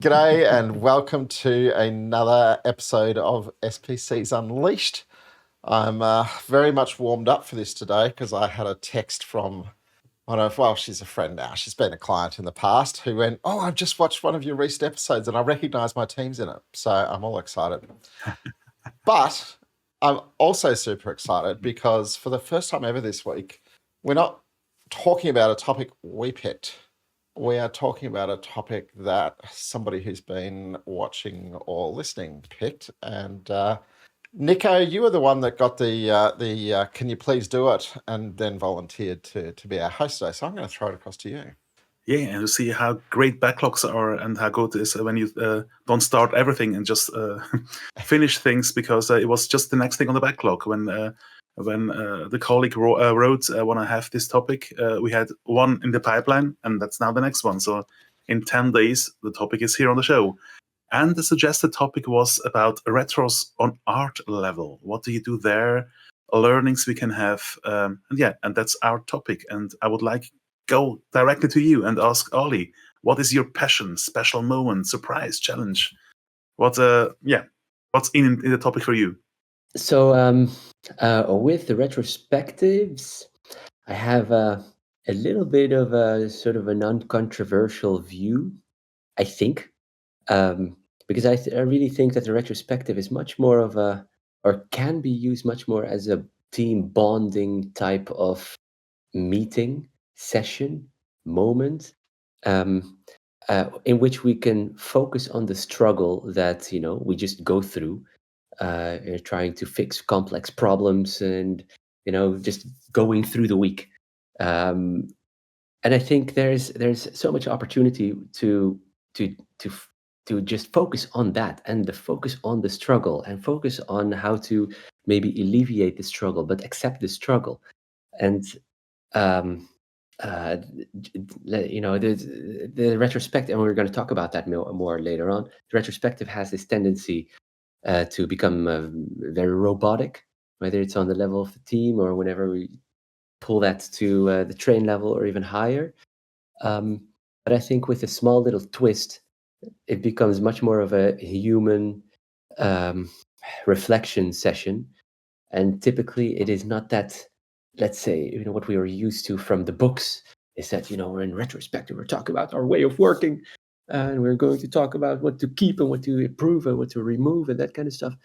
G'day and welcome to another episode of SPCs Unleashed. I'm very much warmed up for this today because I had a text from she's a friend now. She's been a client in the past who went, "Oh, I've just watched one of your recent episodes and I recognise my team's in it." So I'm all excited. But I'm also super excited because for the first time ever this week, we're not talking about a topic we picked. We are talking about a topic that somebody who's been watching or listening picked. And Niko, you were the one that got the "Can you please do it?" and then volunteered to be our host today. So I'm going to throw it across to you. Yeah, and you see how great backlogs are and how good it is when you don't start everything and just finish things, because it was just the next thing on the backlog. When the colleague wrote, "I want to have this topic," we had one in the pipeline, and that's now the next one. So in 10 days, the topic is here on the show. And the suggested topic was about retros on art level. What do you do there? Learnings we can have. And that's our topic. And I would like go directly to you and ask Ollie, what is your passion, special moment, surprise, challenge? What's in the topic for you? So with the retrospectives, I have a little bit of a sort of an uncontroversial view, I think, because I really think that the retrospective is much more of or can be used much more as a team bonding type of meeting, session, moment, in which we can focus on the struggle that we just go through, trying to fix complex problems, and just going through the week. And I think there's so much opportunity to just focus on that, and the focus on the struggle, and focus on how to maybe alleviate the struggle, but accept the struggle. And the retrospective, and we're going to talk about that more later on. The retrospective has this tendency to become very robotic, whether it's on the level of the team or whenever we pull that to the train level or even higher. But I think with a small little twist, it becomes much more of a human reflection session. And typically it is not that, let's say, what we are used to from the books is that, we're in retrospective, we're talking about our way of working, and we're going to talk about what to keep and what to improve and what to remove and that kind of stuff.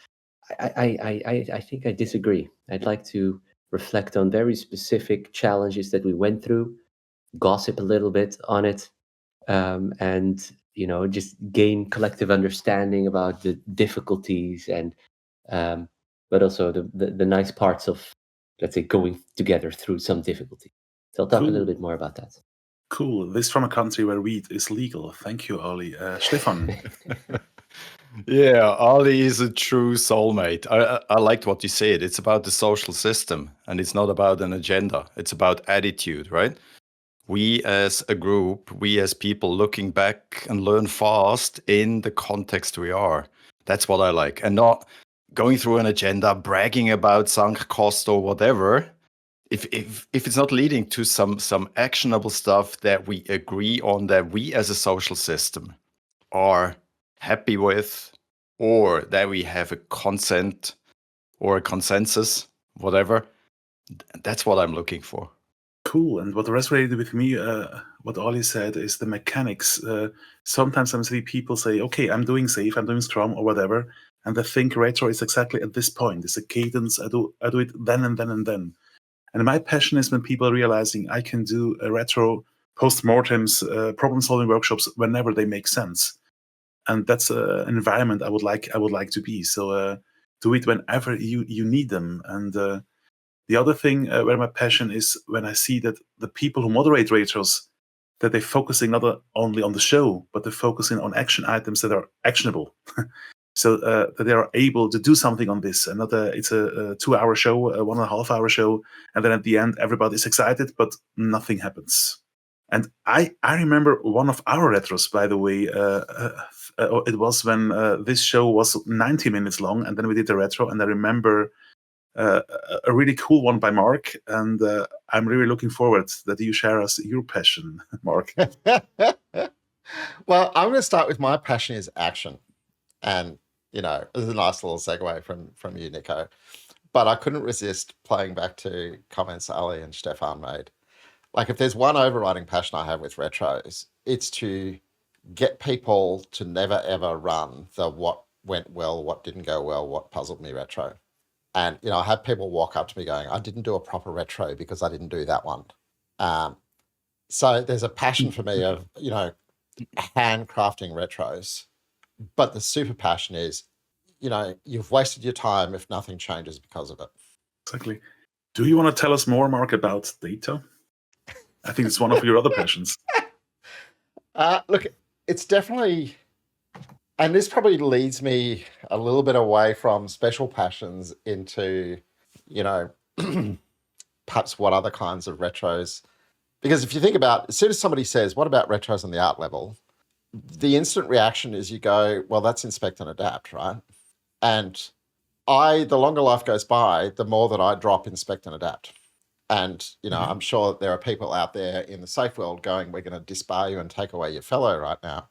I think I disagree. I'd like to reflect on very specific challenges that we went through, gossip a little bit on it, and just gain collective understanding about the difficulties, and but also the nice parts of, let's say, going together through some difficulty. So I'll talk a little bit more about that. Cool. This from a country where weed is legal. Thank you, Ollie. Stephan. Yeah, Ali is a true soulmate. I liked what you said. It's about the social system, and it's not about an agenda. It's about attitude, right? We as a group, we as people looking back and learn fast in the context we are. That's what I like. And not going through an agenda, bragging about sunk cost or whatever. If it's not leading to some actionable stuff that we agree on, that we as a social system are happy with, or that we have a consent or a consensus, whatever, that's what I'm looking for. Cool. And what resonated with me, what Ollie said, is the mechanics. Sometimes I see people say, okay, I'm doing safe, I'm doing Scrum or whatever, and they think retro is exactly at this point. It's a cadence. I do it then and then and then. And my passion is when people are realizing I can do a retro post-mortems, problem-solving workshops whenever they make sense. And that's an environment I would like to be. So do it whenever you need them. And the other thing where my passion is when I see that the people who moderate retros, that they're focusing not only on the show, but they're focusing on action items that are actionable. So that they are able to do something on this. And it's a 2-hour show, a 1.5-hour show, and then at the end everybody's excited, but nothing happens. And I remember one of our retros, by the way. It was when this show was 90 minutes long, and then we did the retro. And I remember a really cool one by Mark, and I'm really looking forward that you share us your passion, Mark. Well, I'm going to start with my passion is action. And, there's a nice little segue from you, Niko. But I couldn't resist playing back to comments Ali and Stephan made. Like, if there's one overriding passion I have with retros, it's to get people to never, ever run the what went well, what didn't go well, what puzzled me retro. And, I have people walk up to me going, I didn't do a proper retro because I didn't do that one. So there's a passion for me of, handcrafting retros. But the super passion is, you've wasted your time if nothing changes because of it. Exactly. Do you want to tell us more, Mark, about data? I think it's one of your other passions. Look, it's definitely, and this probably leads me a little bit away from special passions into, perhaps what other kinds of retros. Because if you think about, as soon as somebody says, what about retros on the art level? The instant reaction is you go, well, that's inspect and adapt, right? And the longer life goes by, the more that I drop inspect and adapt. And, I'm sure that there are people out there in the safe world going, we're going to disbar you and take away your fellow right now.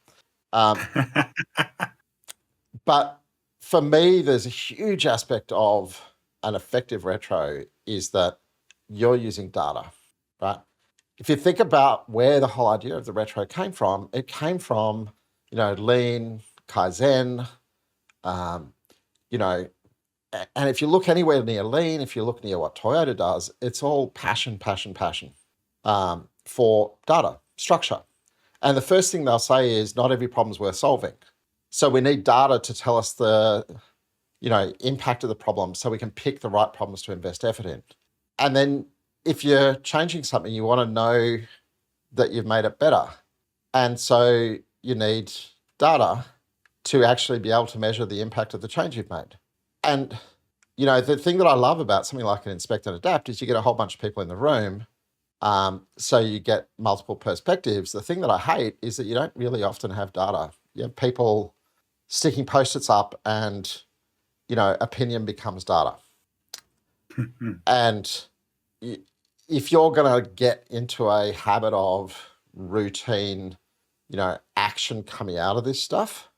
But for me, there's a huge aspect of an effective retro is that you're using data, right? If you think about where the whole idea of the retro came from, it came from, lean, Kaizen, and if you look anywhere near lean, if you look near what Toyota does, it's all passion for data, structure. And the first thing they'll say is not every problem's worth solving. So we need data to tell us the, impact of the problem so we can pick the right problems to invest effort in. And then if you're changing something, you want to know that you've made it better. And so you need data to actually be able to measure the impact of the change you've made. And, the thing that I love about something like an inspect and adapt is you get a whole bunch of people in the room. So you get multiple perspectives. The thing that I hate is that you don't really often have data. You have people sticking Post-its up and, opinion becomes data. And if you're going to get into a habit of routine, action coming out of this stuff,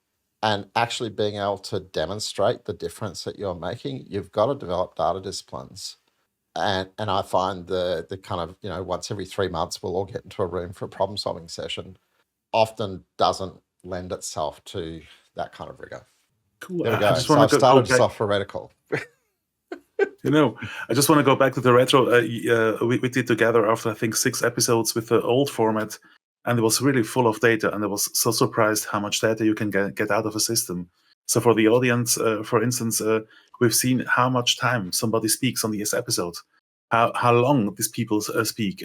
and actually being able to demonstrate the difference that you're making, you've got to develop data disciplines. And I find the kind of, once every 3 months, we'll all get into a room for a problem solving session, often doesn't lend itself to that kind of rigor. Cool. There we go. I just So want I've to go started back. off heretical. I just want to go back to the retro. We did together after, I think, 6 episodes with the old format, and it was really full of data, and I was so surprised how much data you can get out of a system. So for the audience, for instance, we've seen how much time somebody speaks on this episode, how long these people speak.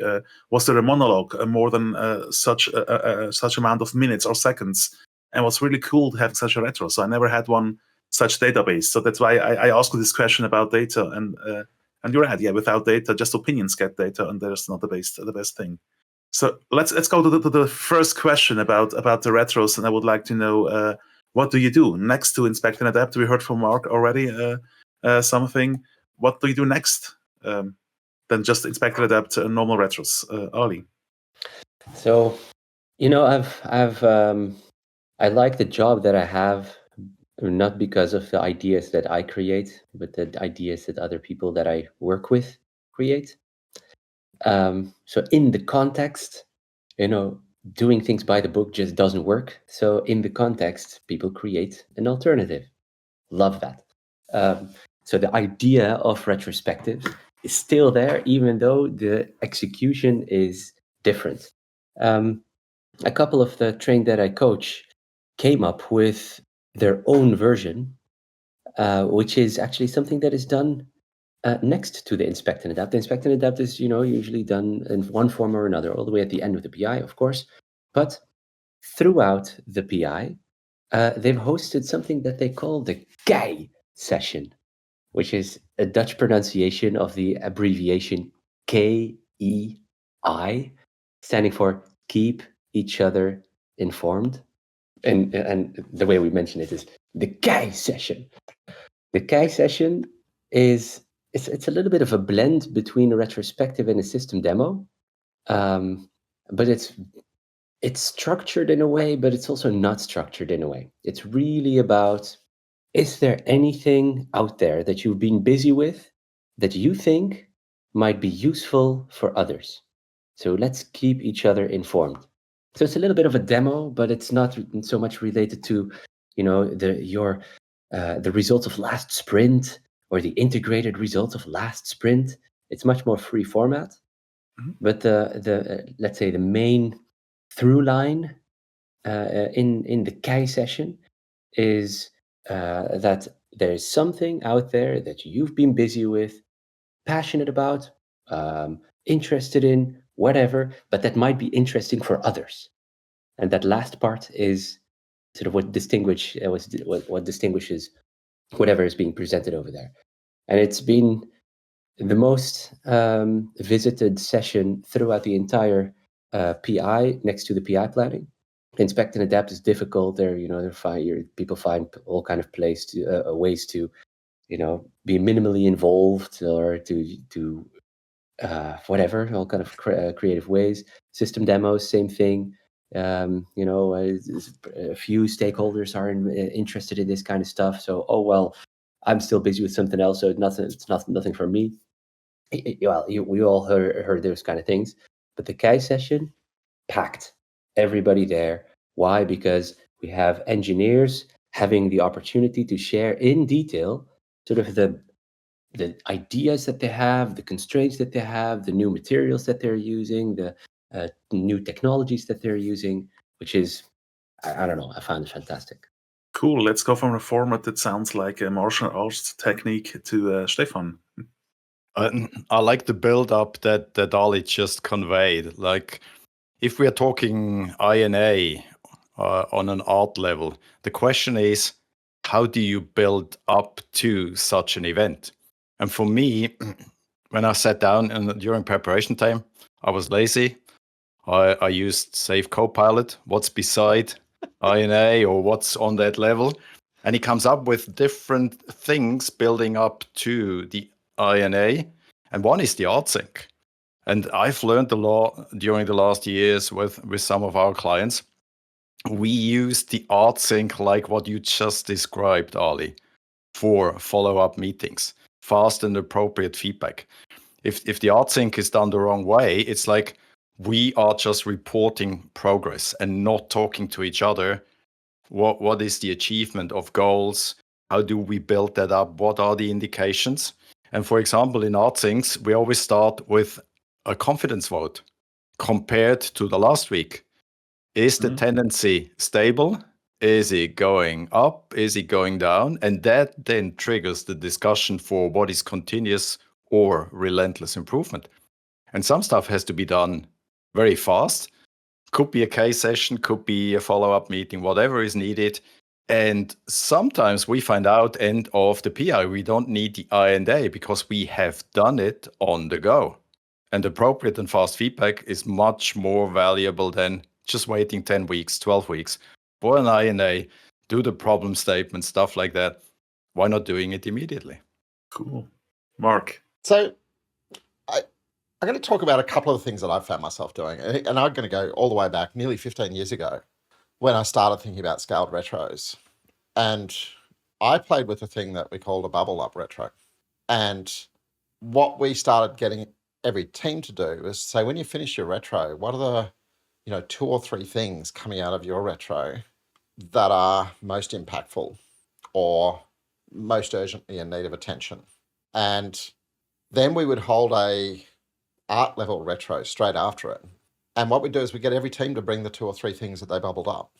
Was there a monologue more than such amount of minutes or seconds? And what's really cool to have such a retro. So I never had one such database. So that's why I asked you this question about data. And you're right, yeah, without data, just opinions get data, and there's not the best thing. So let's go to the first question about the retros, and I would like to know what do you do next to inspect and adapt? We heard from Mark already something. What do you do next than just inspect and adapt normal retros? Ali. So, I like the job that I have, not because of the ideas that I create, but the ideas that other people that I work with create. So in the context, doing things by the book just doesn't work. So in the context, people create an alternative. Love that. So the idea of retrospectives is still there, even though the execution is different. A couple of the trained that I coach came up with their own version, which is actually something that is done next to the inspect and adapt. The inspect and adapt is, usually done in one form or another, all the way at the end of the PI, of course. But throughout the PI, they've hosted something that they call the KEI session, which is a Dutch pronunciation of the abbreviation KEI, standing for Keep Each Other Informed. And the way we mention it is the KEI session. The KEI session is it's a little bit of a blend between a retrospective and a system demo, but it's it's structured in a way, but it's also not structured in a way. It's really about, is there anything out there that you've been busy with that you think might be useful for others? So let's keep each other informed. So it's a little bit of a demo, but it's not so much related to, the results of last sprint or the integrated results of last sprint. It's much more free format. Mhm. But the let's say the main through line in the Kai session is that there's something out there that you've been busy with, passionate about, interested in, whatever, but that might be interesting for others. And that last part is sort of what distinguishes whatever is being presented over there. And it's been the most visited session throughout the entire PI, next to the PI planning. Inspect and adapt is difficult. People find all kind of ways to, be minimally involved or to whatever, all kind of creative ways. System demos, same thing. A few stakeholders are interested in this kind of stuff. So, oh well, I'm still busy with something else, so it's nothing for me. We all heard those kind of things, but the Kai session packed, everybody there. Why? Because we have engineers having the opportunity to share in detail sort of the ideas that they have, the constraints that they have, the new materials that they're using, the new technologies that they're using, which is, I don't know, I found it fantastic. Cool. Let's go from a format that sounds like a martial arts technique to Stephan. I like the build up that Ali just conveyed. Like, if we are talking INA on an art level, the question is, how do you build up to such an event? And for me, when I sat down and during preparation time, I was lazy. I used Save Copilot, what's beside INA or what's on that level. And he comes up with different things building up to the INA. And one is the art sync. And I've learned a lot during the last years with some of our clients. We use the art sync like what you just described, Ali, for follow-up meetings, fast and appropriate feedback. If the art sync is done the wrong way, it's like we are just reporting progress and not talking to each other. What is the achievement of goals? How do we build that up? What are the indications? And for example, in art syncs, we always start with a confidence vote compared to the last week. Is the tendency stable? Is it going up? Is it going down? And that then triggers the discussion for what is continuous or relentless improvement. And some stuff has to be done very fast. Could be a case session, could be a follow-up meeting, whatever is needed. And sometimes we find out end of the PI, we don't need the I&A because we have done it on the go. And appropriate and fast feedback is much more valuable than just waiting 10 weeks, 12 weeks for an I&A, do the problem statement, stuff like that. Why not doing it immediately? Cool. Mark. So I'm going to talk about a couple of things that I've found myself doing. And I'm going to go all the way back nearly 15 years ago when I started thinking about scaled retros. And I played with a thing that we called a bubble up retro. And what we started getting every team to do is say, when you finish your retro, what are the 2 or 3 things coming out of your retro that are most impactful or most urgently in need of attention? And then we would hold a art level retro straight after it. And what we do is we get every team to bring the 2 or 3 things that they bubbled up.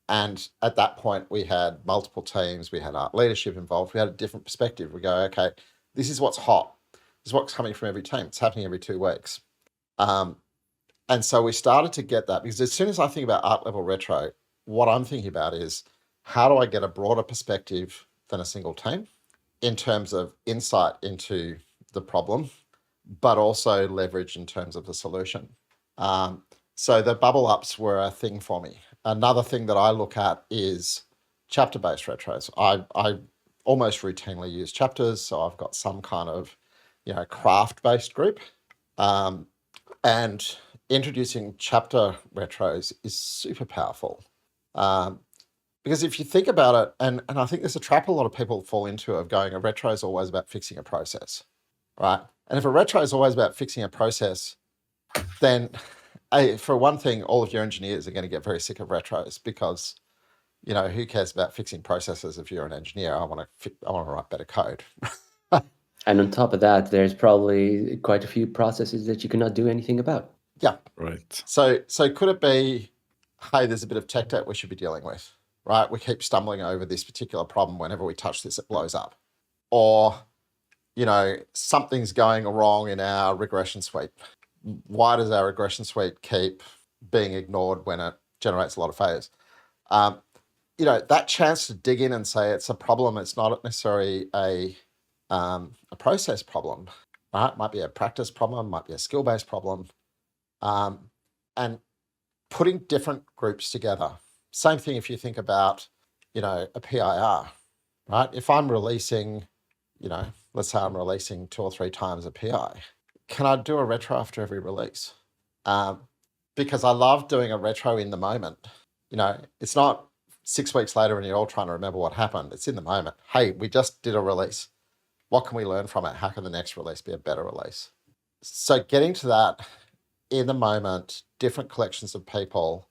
And at that point, we had multiple teams. We had art leadership involved. We had a different perspective. We go, okay, this is what's hot. This is what's coming from every team. It's happening every 2 weeks. And so we started to get that, because as soon as I think about art level retro, what I'm thinking about is, how do I get a broader perspective than a single team in terms of insight into the problem, but also leverage in terms of the solution? So the bubble ups were a thing for me. Another thing that I look at is chapter-based retros. I almost routinely use chapters, so I've got some kind of craft-based group. And introducing chapter retros is super powerful. Because if you think about it, and I think there's a trap a lot of people fall into of going, a retro is always about fixing a process, right? And if a retro is always about fixing a process, then for one thing, all of your engineers are going to get very sick of retros because, who cares about fixing processes if you're an engineer? I want to write better code. And on top of that, there's probably quite a few processes that you cannot do anything about. Yeah. Right. So could it be, hey, there's a bit of tech debt we should be dealing with, right? We keep stumbling over this particular problem. Whenever we touch this, it blows up. Or, something's going wrong in our regression suite. Why does our regression suite keep being ignored when it generates a lot of failures? That chance to dig in and say it's a problem, it's not necessarily a process problem, right? It might be a practice problem, might be a skill-based problem. And putting different groups together. Same thing if you think about, a PIR, right? If I'm releasing, let's say I'm releasing 2 or 3 times a PI, can I do a retro after every release? Because I love doing a retro in the moment. It's not 6 weeks later and you're all trying to remember what happened. It's in the moment. Hey, we just did a release. What can we learn from it? How can the next release be a better release? So getting to that in the moment, different collections of people,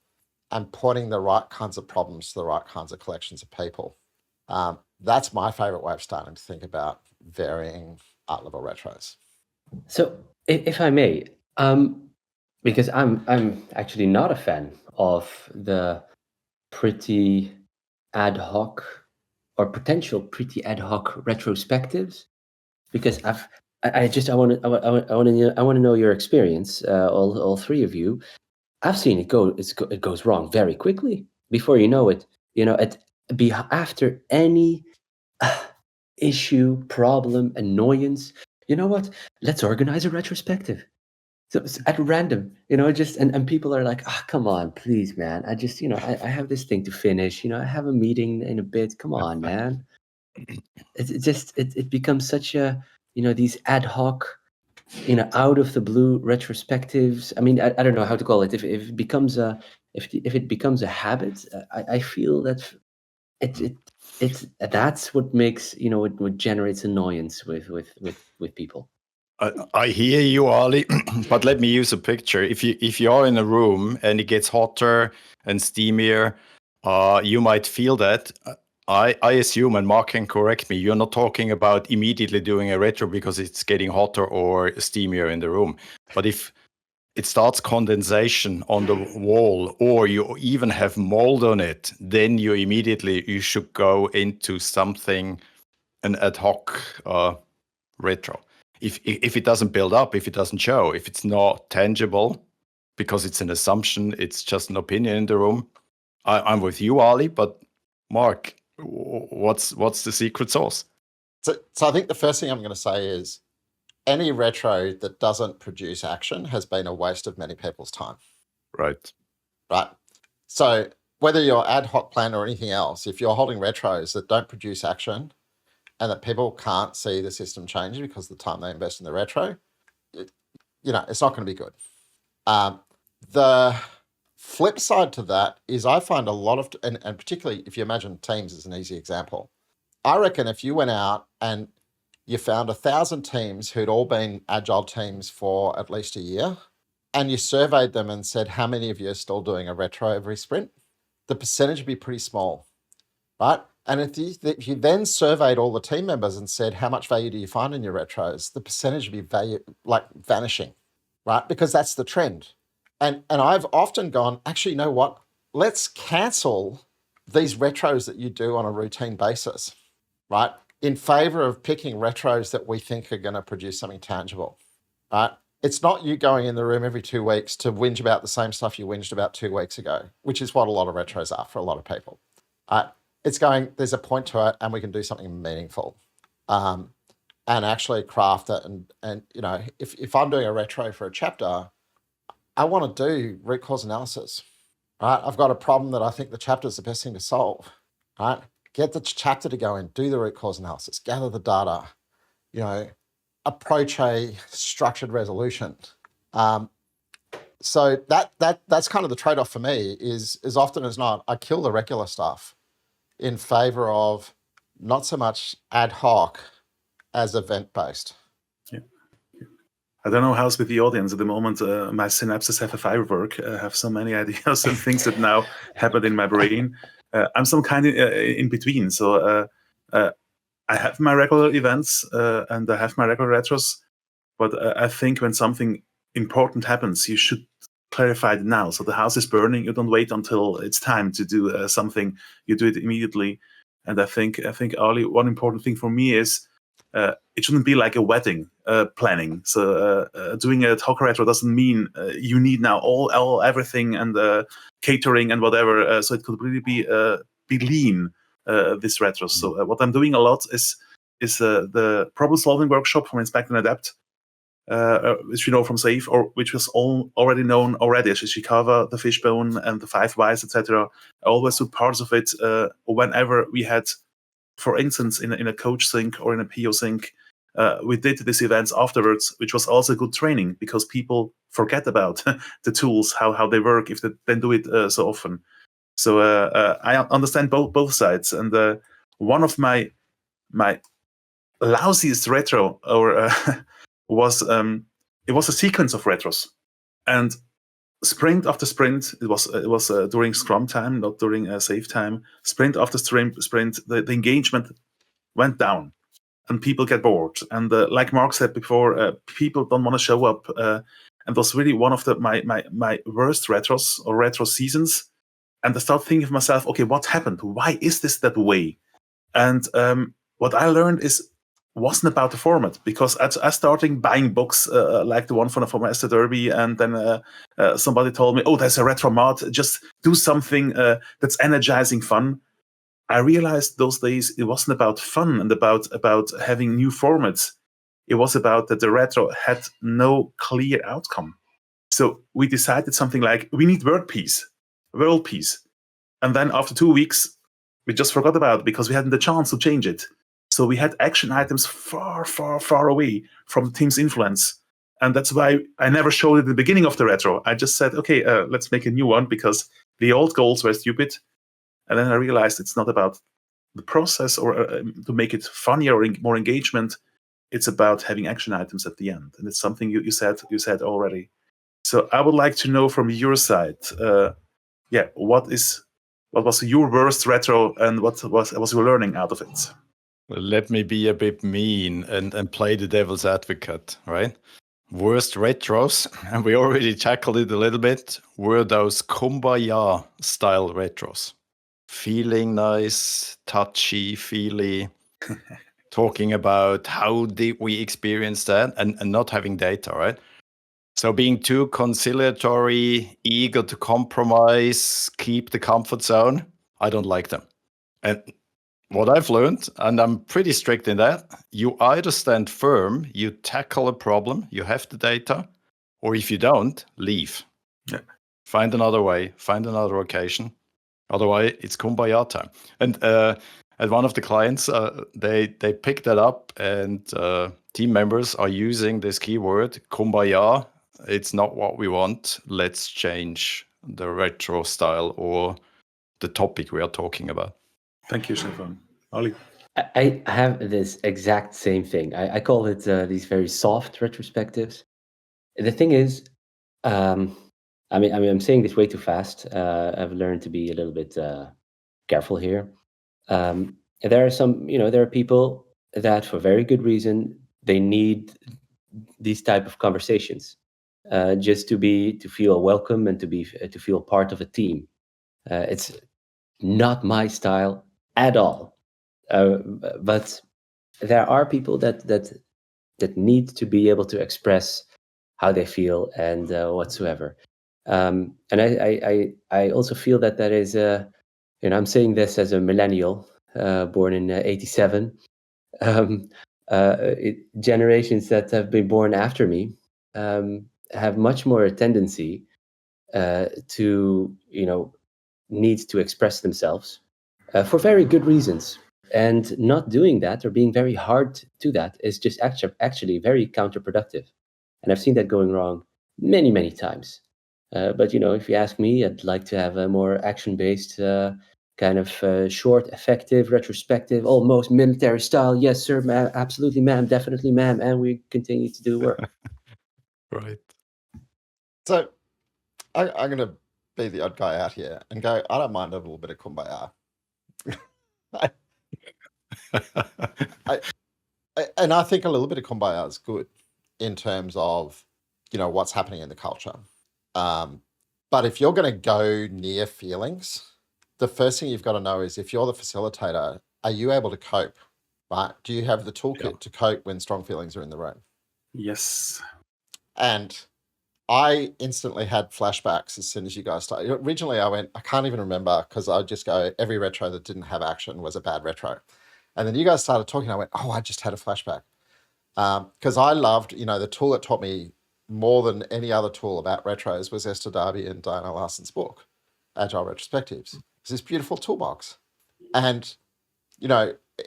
and putting the right kinds of problems to the right kinds of collections of people. That's my favorite way of starting to think about varying art level retros. So if I may, because I'm actually not a fan of the pretty ad hoc or potential pretty ad hoc retrospectives, because I want to know your experience, all 3 of you. I've seen it goes wrong very quickly. Before you know it, after any issue, problem, annoyance, you know what? Let's organize a retrospective. So it's at random, just and people are like, come on, please, man. I just, I have this thing to finish. I have a meeting in a bit. Come on, man. It becomes such a, these ad hoc, out of the blue retrospectives. I mean, I don't know how to call it. If it becomes a habit, I feel that that's what makes, what generates annoyance with people. I hear you, Ali, but let me use a picture. If you are in a room and it gets hotter and steamier, you might feel that. I assume, and Mark can correct me, you're not talking about immediately doing a retro because it's getting hotter or steamier in the room. But if it starts condensation on the wall, or you even have mold on it, then you should go into something, an ad hoc retro. If it doesn't build up, if it doesn't show, if it's not tangible, because it's an assumption, it's just an opinion in the room. I'm with you, Ali, but Mark, what's the secret sauce? So I think the first thing I'm going to say is any retro that doesn't produce action has been a waste of many people's time. Right. So whether you're ad hoc plan or anything else, if you're holding retros that don't produce action and that people can't see the system change because of the time they invest in the retro, it's not going to be good. The flip side to that is I find a lot of, and particularly if you imagine teams as an easy example, I reckon if you went out and you found 1,000 teams who'd all been agile teams for at least a year, and you surveyed them and said, how many of you are still doing a retro every sprint? The percentage would be pretty small, right? And if you then surveyed all the team members and said, how much value do you find in your retros? The percentage would be vanishing, right? Because that's the trend. And I've often gone, actually, you know what? Let's cancel these retros that you do on a routine basis, right? In favor of picking retros that we think are going to produce something tangible, right? It's not you going in the room every 2 weeks to whinge about the same stuff you whinged about 2 weeks ago, which is what a lot of retros are for a lot of people. It's going, there's a point to it and we can do something meaningful and actually craft it. And if I'm doing a retro for a chapter, I want to do root cause analysis, right? I've got a problem that I think the chapter is the best thing to solve, right? Get the chapter to go in, do the root cause analysis, gather the data, approach a structured resolution. So that's kind of the trade-off for me is as often as not, I kill the regular stuff in favor of not so much ad hoc as event-based. Yeah. I don't know how's with the audience at the moment. My synapses have a firework. I have so many ideas and things that now happen in my brain. I'm some kind of in between. So I have my regular events and I have my regular retros. But I think when something important happens, you should clarify it now. So the house is burning. You don't wait until it's time to do something. You do it immediately. And I think Ali, one important thing for me is it shouldn't be like a wedding planning. So doing a talk retro doesn't mean you need now all everything and catering and whatever. So it could really be lean, this retro. So what I'm doing a lot is the problem solving workshop from Inspect and Adapt. Which you know from SAFe, or which was already known already, Shishikawa, the fishbone, and the 5 whys, etc. I always do parts of it whenever we had, for instance, in a coach sync or in a PO sync, we did these events afterwards, which was also good training because people forget about the tools, how they work if they then do it so often. So I understand both sides, and one of my lousiest retro or was it was a sequence of retros, and sprint after sprint, it was during Scrum time, not during SAFe time. Sprint after sprint, the engagement went down, and people get bored. And like Mark said before, people don't want to show up, and was really one of my worst retros or retro seasons. And I start thinking of myself, okay, what happened? Why is this that way? And what I learned wasn't about the format, because I started buying books like the one from Esther Derby, and then somebody told me, oh, there's a retro mod, just do something that's energizing, fun. I realized those days it wasn't about fun and about having new formats. It was about that the retro had no clear outcome. So we decided something like, we need world peace. And then after 2 weeks, we just forgot about it because we hadn't the chance to change it. So we had action items far, far, far away from the team's influence. And that's why I never showed it at the beginning of the retro. I just said, okay, let's make a new one because the old goals were stupid. And then I realized it's not about the process or to make it funnier or more engagement. It's about having action items at the end. And it's something you said already. So I would like to know from your side, what was your worst retro and what was your learning out of it? Well, let me be a bit mean and play the devil's advocate, right? Worst retros, and we already tackled it a little bit, were those kumbaya style retros. Feeling nice, touchy, feely, talking about how did we experience that and not having data, right? So being too conciliatory, eager to compromise, keep the comfort zone, I don't like them. And what I've learned, and I'm pretty strict in that, you either stand firm, you tackle a problem, you have the data, or if you don't, leave. Yeah. Find another way, find another occasion. Otherwise, it's kumbaya time. And at one of the clients, they picked that up, and team members are using this keyword, kumbaya. It's not what we want. Let's change the retro style or the topic we are talking about. Thank you, Stephan. Ali? I have this exact same thing. I call it these very soft retrospectives. The thing is, I'm saying this way too fast. I've learned to be a little bit careful here. There are some, there are people that for very good reason, they need these type of conversations just to feel welcome and to feel part of a team. It's not my style at all. But there are people that need to be able to express how they feel and whatsoever. And I also feel that is I'm saying this as a millennial born in '87. Generations that have been born after me have much more a tendency to need to express themselves for very good reasons. And not doing that or being very hard to that is just actually very counterproductive. And I've seen that going wrong many, many times. But if you ask me, I'd like to have a more action-based kind of short, effective, retrospective, almost military style. Yes, sir, ma'am. Absolutely, ma'am. Definitely, ma'am. And we continue to do work. Right. So I'm going to be the odd guy out here and go, I don't mind a little bit of kumbaya. And I think a little bit of kumbaya is good in terms of, what's happening in the culture. But if you're going to go near feelings, the first thing you've got to know is if you're the facilitator, are you able to cope, right? Do you have the toolkit to cope when strong feelings are in the room? Yes. And I instantly had flashbacks as soon as you guys started. Originally, I can't even remember because I'd just go, every retro that didn't have action was a bad retro. And then you guys started talking. I went, oh, I just had a flashback. Because I loved, the tool that taught me more than any other tool about retros was Esther Darby and Diana Larson's book, Agile Retrospectives. It's this beautiful toolbox. And,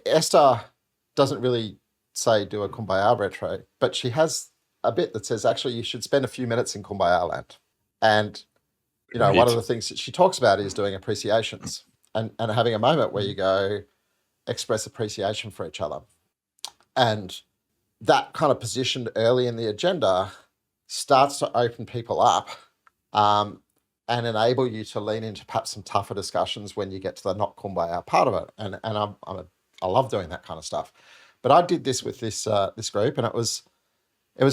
Esther doesn't really say do a Kumbaya retro, but she has a bit that says, actually, you should spend a few minutes in Kumbaya land. And, one of the things that she talks about is doing appreciations and having a moment where you go express appreciation for each other. And that kind of positioned early in the agenda starts to open people up and enable you to lean into perhaps some tougher discussions when you get to the not kumbaya part of it. And I love doing that kind of stuff. But I did this with this group, and it was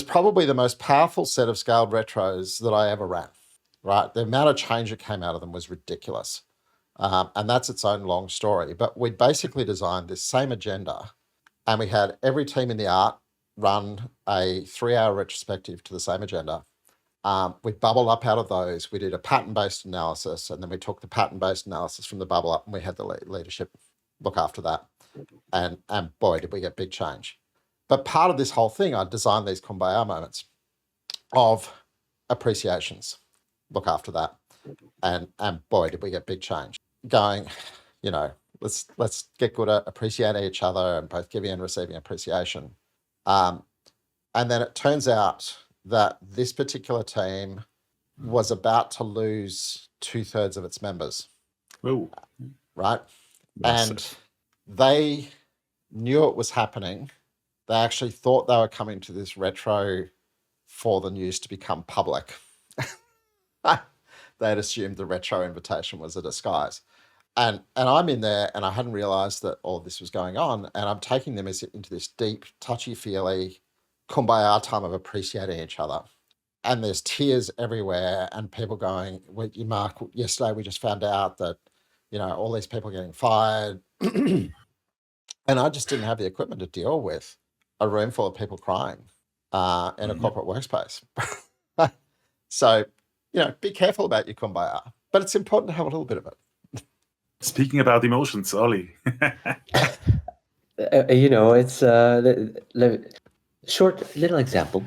probably the most powerful set of scaled retros that I ever ran. Right, the amount of change that came out of them was ridiculous, and that's its own long story. But we basically designed this same agenda, and we had every team in the art run a 3-hour retrospective to the same agenda. We bubbled up out of those. We did a pattern-based analysis, and then we took the pattern-based analysis from the bubble up, and we had the leadership look after that. And boy, did we get big change. But part of this whole thing, I designed these kumbaya moments of appreciations. Look after that. And boy, did we get big change. Going, let's get good at appreciating each other and both giving and receiving appreciation. And then it turns out that this particular team was about to lose 2/3 of its members. Oh. Right? Massive. And they knew it was happening. They actually thought they were coming to this retro for the news to become public. They'd assumed the retro invitation was a disguise. And I'm in there and I hadn't realized that all this was going on. And I'm taking them into this deep, touchy-feely kumbaya time of appreciating each other. And there's tears everywhere and people going, Mark, yesterday we just found out that, all these people are getting fired. And I just didn't have the equipment to deal with a room full of people crying in a corporate workspace. So, be careful about your kumbaya, but it's important to have a little bit of it. Speaking about emotions, Ollie. It's the short little example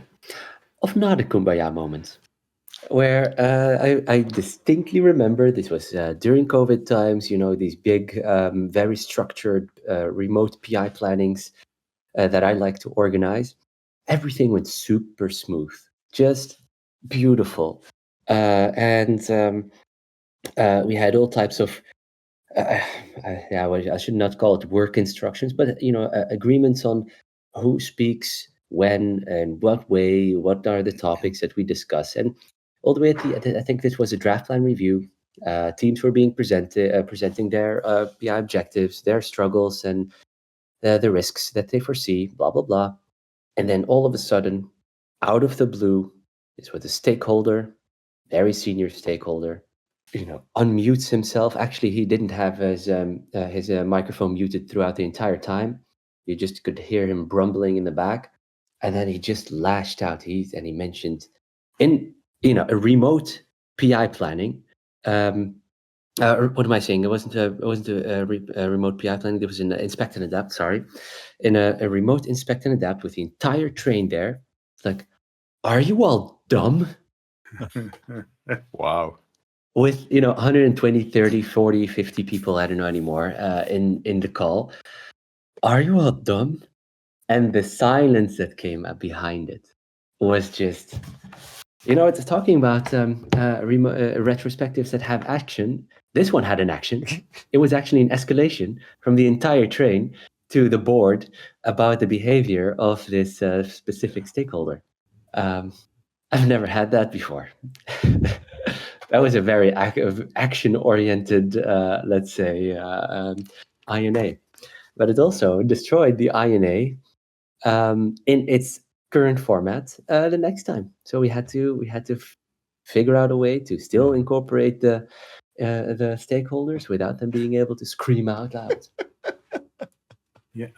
of not a kumbaya moment, where I distinctly remember this was during COVID times. These big, very structured remote PI plannings that I like to organize. Everything went super smooth, just beautiful. And we had all types of, I should not call it work instructions, but agreements on who speaks when and what way, what are the topics that we discuss, and all the way I think this was a draft plan review. Teams were being presenting their PI objectives, their struggles, and the risks that they foresee, blah blah blah, and then all of a sudden, out of the blue, this was a stakeholder, very senior stakeholder, unmutes himself. Actually, he didn't have his microphone muted throughout the entire time. You just could hear him grumbling in the back, and then he just lashed out. He mentioned in a remote PI planning. What am I saying? It wasn't a remote PI planning. It was an inspect and adapt. Sorry, in a remote inspect and adapt with the entire train there. It's like, are you all dumb? Wow. With 120, 30, 40, 50 people, I don't know anymore, in the call. Are you all dumb? And the silence that came up behind it was just It's talking about retrospectives that have action. This one had an action. It was actually an escalation from the entire train to the board about the behavior of this specific stakeholder. I've never had that before. That was a very action-oriented, let's say, INA. But it also destroyed the INA in its current format the next time. So we had to figure out a way to still incorporate the stakeholders without them being able to scream out loud. Yeah,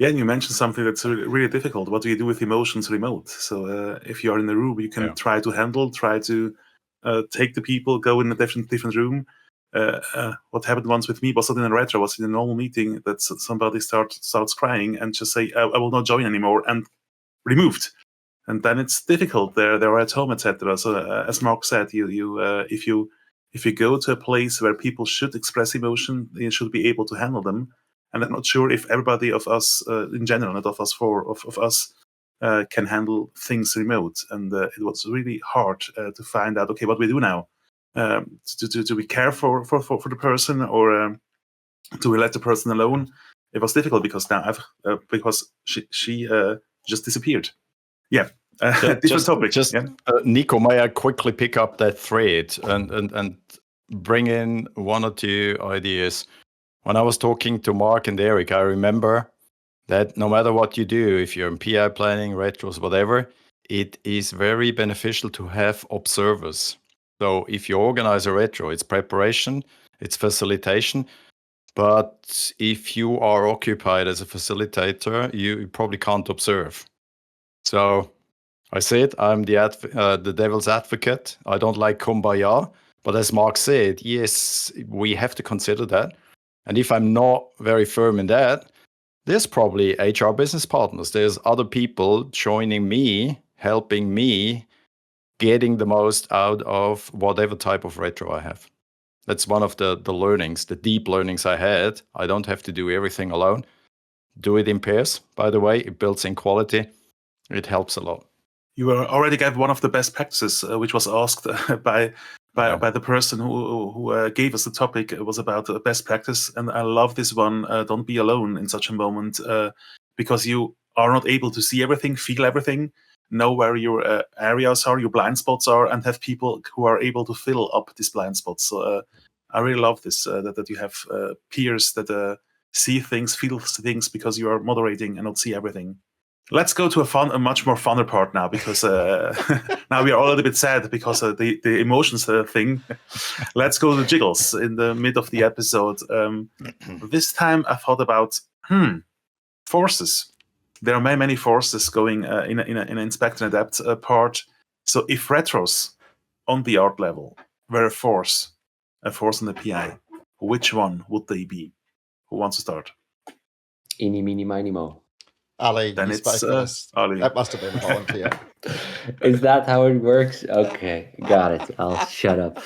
and you mentioned something that's really difficult. What do you do with emotions remote? So if you are in a room, you can try to take the people, go in a different room. What happened once with me was not in a retro, was in a normal meeting that somebody starts crying and just say, I will not join anymore, and removed. And then it's difficult. They're at home, etc. So as Mark said, if you go to a place where people should express emotion, you should be able to handle them. And I'm not sure if everybody of us, in general, not of us four, of us, can handle things remote. And it was really hard to find out, okay, what do we do now? Do we care for the person, or do we let the person alone? It was difficult because now because she just disappeared. Yeah, different topic. Niko, may I quickly pick up that thread and bring in one or two ideas? When I was talking to Mark and Eric, I remember that no matter what you do, if you're in PI planning, retros, whatever, it is very beneficial to have observers. So if you organize a retro, it's preparation, it's facilitation. But if you are occupied as a facilitator, you probably can't observe. So I said I'm the devil's advocate. I don't like kumbaya. But as Mark said, yes, we have to consider that. And if I'm not very firm in that, there's probably HR business partners. There's other people joining me, helping me, getting the most out of whatever type of retro I have. That's one of the learnings, the deep learnings I had. I don't have to do everything alone. Do it in pairs, by the way. It builds in quality. It helps a lot. You already gave one of the best practices, which was asked by the person who gave us the topic. It was about best practice, and I love this one. Don't be alone in such a moment, because you are not able to see everything, feel everything, know where your areas are, your blind spots are, and have people who are able to fill up these blind spots. So I really love this, that you have peers that see things, feel things, because you are moderating and not see everything. Let's go to a much more funner part now, because now we are all a little bit sad because of the emotions thing. Let's go to jiggles in the mid of the episode. This time I thought about forces. There are many forces going in an inspect and adapt part. So if retros on the art level were a force on the PI, which one would they be? Who wants to start? Eeny, meeny, miny, mo. Ali, Then you it's spoke first. Ali. That must have been a volunteer. Is that how it works? Okay, got it. I'll shut up.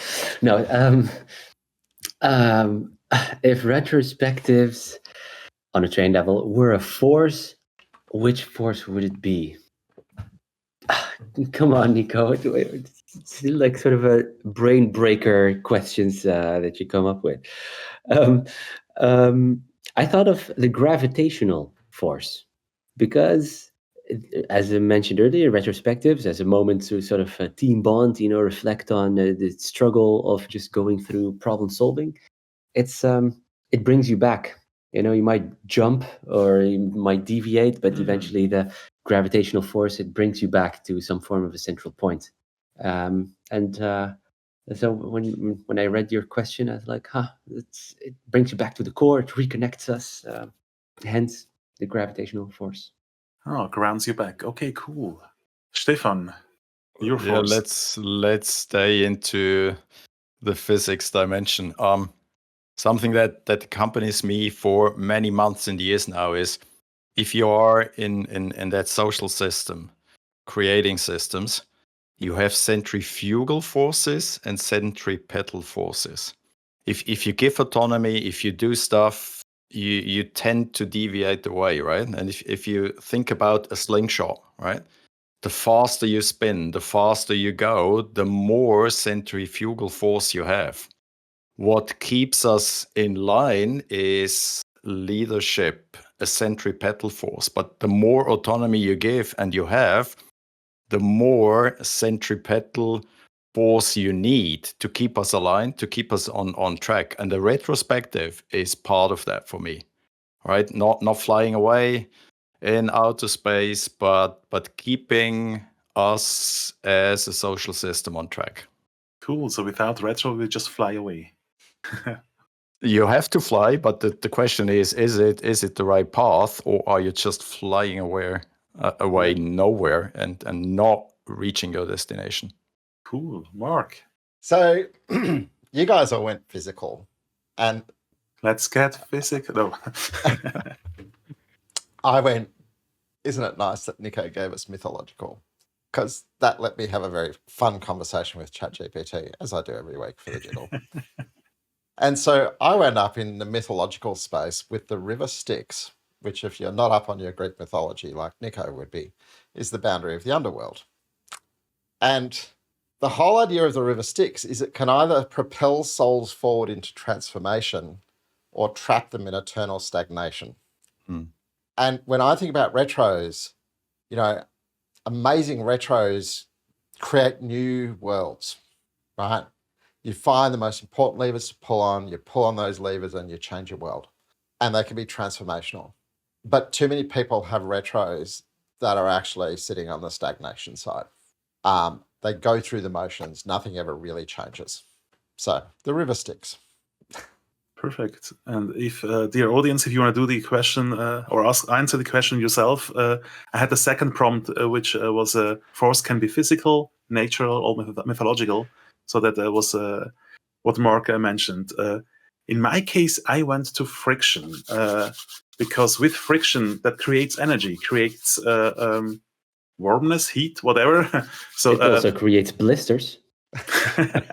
No, if retrospectives on a train level were a force, which force would it be? Come on, Niko. It's like sort of a brain breaker questions that you come up with. I thought of the gravitational force, because, as I mentioned earlier, retrospectives as a moment to sort of team bond, reflect on the struggle of just going through problem solving. It brings you back. You might jump or you might deviate, but eventually the gravitational force, it brings you back to some form of a central point. So when I read your question, I was like, it brings you back to the core, it reconnects us, hence the gravitational force. Oh, grounds you back. Okay, cool. Stephan, your force. Let's stay into the physics dimension. Something that accompanies me for many months and years now is, if you are in that social system, creating systems, you have centrifugal forces and centripetal forces. If you give autonomy, if you do stuff, you tend to deviate away, right? And if you think about a slingshot, right? the faster you spin, the faster you go, the more centrifugal force you have. What keeps us in line is leadership, a centripetal force. But the more autonomy you give and you have, the more centripetal force you need to keep us aligned, to keep us on track. And the retrospective is part of that for me, right? Not flying away in outer space, but keeping us as a social system on track. Cool. So without retro, we just fly away. You have to fly, but the question is it the right path, or are you just flying away nowhere and not reaching your destination? Cool. Mark. So you guys all went physical, and Let's get physical. No. I went, isn't it nice that Niko gave us mythological? Because that let me have a very fun conversation with ChatGPT, as I do every week for the jiggle. And so I went up in the mythological space with the river Styx, which, if you're not up on your Greek mythology like Niko would be, is the boundary of the underworld. And the whole idea of the river Styx is it can either propel souls forward into transformation or trap them in eternal stagnation. And when I think about retros, amazing retros create new worlds, right? You find the most important levers to pull on, you pull on those levers and you change your world. And they can be transformational. But too many people have retros that are actually sitting on the stagnation side. They go through the motions, nothing ever really changes. So the river Styx. Perfect. And if, dear audience, if you want to do the question or answer the question yourself, I had the second prompt, which was force can be physical, natural, or mythological. So that was what Mark mentioned. In my case, I went to friction because with friction, that creates energy, creates warmness, heat, whatever. So it also creates blisters.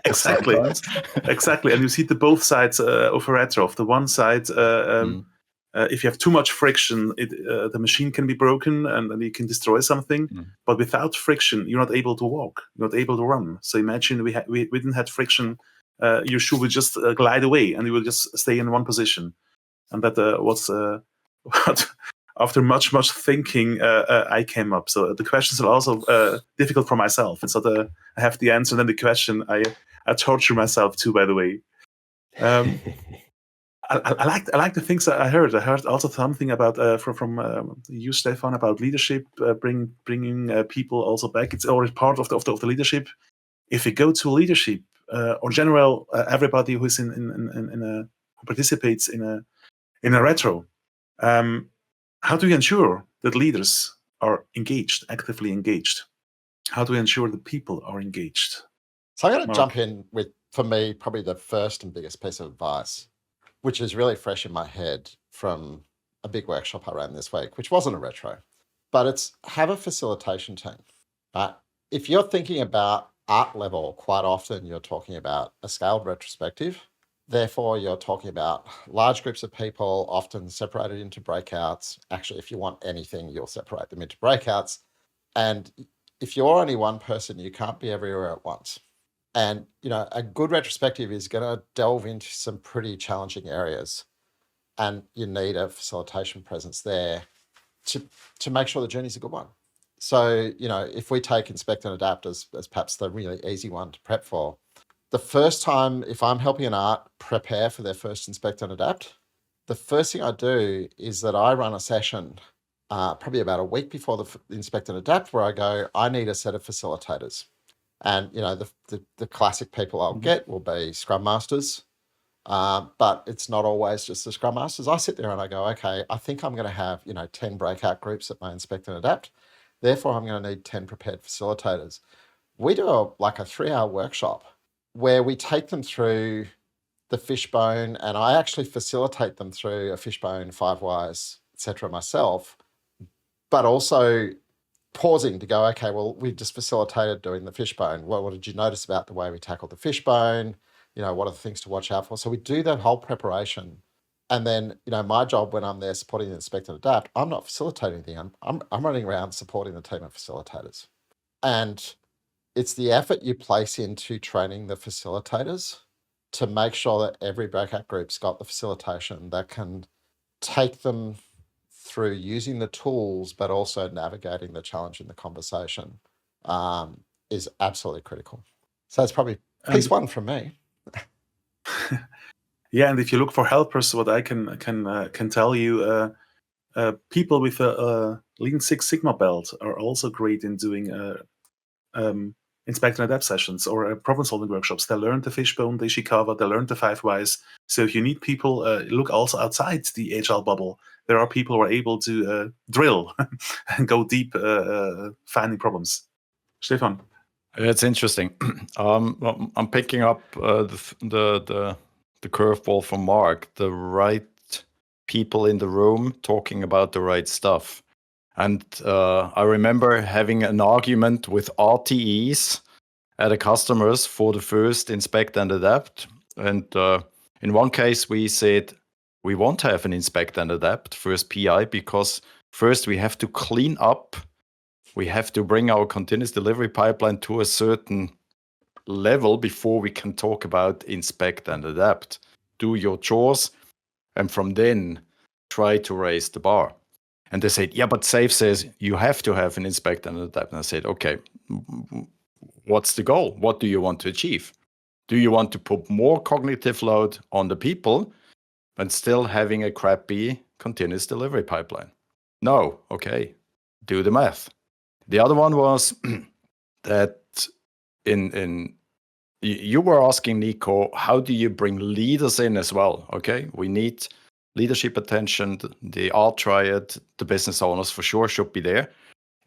Exactly. And you see the both sides of a retro. Of the one side, if you have too much friction, the machine can be broken and you can destroy something. But without friction, you're not able to walk, you're not able to run. So imagine we didn't have friction, your shoe would just glide away and you will just stay in one position. And that was what after much thinking I came up. So the questions are also difficult for myself. It's not I have the answer and then the question. I torture myself too, by the way. I like the things that I heard. I heard also something about from you, Stephan, about leadership, bringing people also back. It's already part of the leadership. If we go to leadership or general, everybody who's who participates in a retro, how do you ensure that leaders are engaged, actively engaged? How do we ensure that people are engaged? So I'm going to jump in with, for me, probably the first and biggest piece of advice, which is really fresh in my head from a big workshop I ran this week, which wasn't a retro, but it's have a facilitation team. Right? If you're thinking about art level, quite often you're talking about a scaled retrospective. Therefore, you're talking about large groups of people, often separated into breakouts. Actually, if you want anything, you'll separate them into breakouts. And if you're only one person, you can't be everywhere at once. And, a good retrospective is going to delve into some pretty challenging areas. And you need a facilitation presence there to make sure the journey's a good one. So, if we take Inspect and Adapt as perhaps the really easy one to prep for, the first time, if I'm helping an art prepare for their first Inspect and Adapt, the first thing I do is that I run a session probably about a week before the Inspect and Adapt where I go, I need a set of facilitators. And, the classic people I'll get will be Scrum Masters, but it's not always just the Scrum Masters. I sit there and I go, okay, I think I'm going to have, 10 breakout groups at my Inspect and Adapt. Therefore, I'm going to need 10 prepared facilitators. We do a 3-hour workshop where we take them through the fishbone, and I actually facilitate them through a fishbone, 5 whys, etc. myself, but also pausing to go, okay, well, we just facilitated doing the fishbone. Well, what did you notice about the way we tackled the fishbone? What are the things to watch out for? So we do that whole preparation. And then, my job when I'm there supporting the Inspect and Adapt, I'm not facilitating anything. I'm running around supporting the team of facilitators. And it's the effort you place into training the facilitators to make sure that every breakout group's got the facilitation that can take them through using the tools, but also navigating the challenge in the conversation is absolutely critical. So it's probably piece one from me. Yeah, and if you look for helpers, what I can tell you, people with a Lean Six Sigma belt are also great in doing inspect and adapt sessions or problem-solving workshops. They learn the fishbone, the Ishikawa, they learn the 5 whys. So if you need people, look also outside the agile bubble. There are people who are able to drill and go deep finding problems. Stephan. It's interesting. I'm picking up the curveball from Mark. The right people in the room talking about the right stuff. And I remember having an argument with RTEs at a customers for the first inspect and adapt. And in one case, we said we won't have an inspect and adapt first PI because first we have to clean up. We have to bring our continuous delivery pipeline to a certain level before we can talk about inspect and adapt. Do your chores, and from then try to raise the bar. And they said, yeah, but SAFe says you have to have an inspect and adapt. And I said, okay, what's the goal? What do you want to achieve? Do you want to put more cognitive load on the people and still having a crappy continuous delivery pipeline? No, okay, do the math. The other one was that you were asking, Niko, how do you bring leaders in as well? Okay, we need leadership attention, the art triad, the business owners for sure should be there.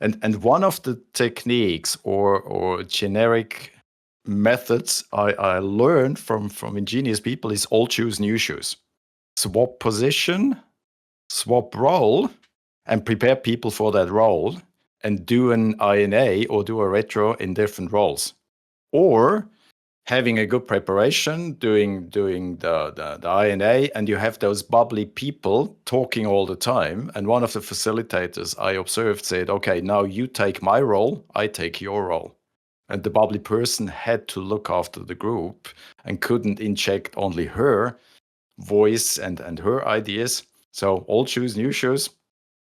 And one of the techniques or generic methods I learned from ingenious people is old shoes, new shoes. Swap position, swap role, and prepare people for that role, and do an INA or do a retro in different roles. Or having a good preparation, doing the INA, and you have those bubbly people talking all the time. And one of the facilitators I observed said, okay, now you take my role, I take your role. And the bubbly person had to look after the group and couldn't inject only her voice and her ideas. So old shoes, new shoes,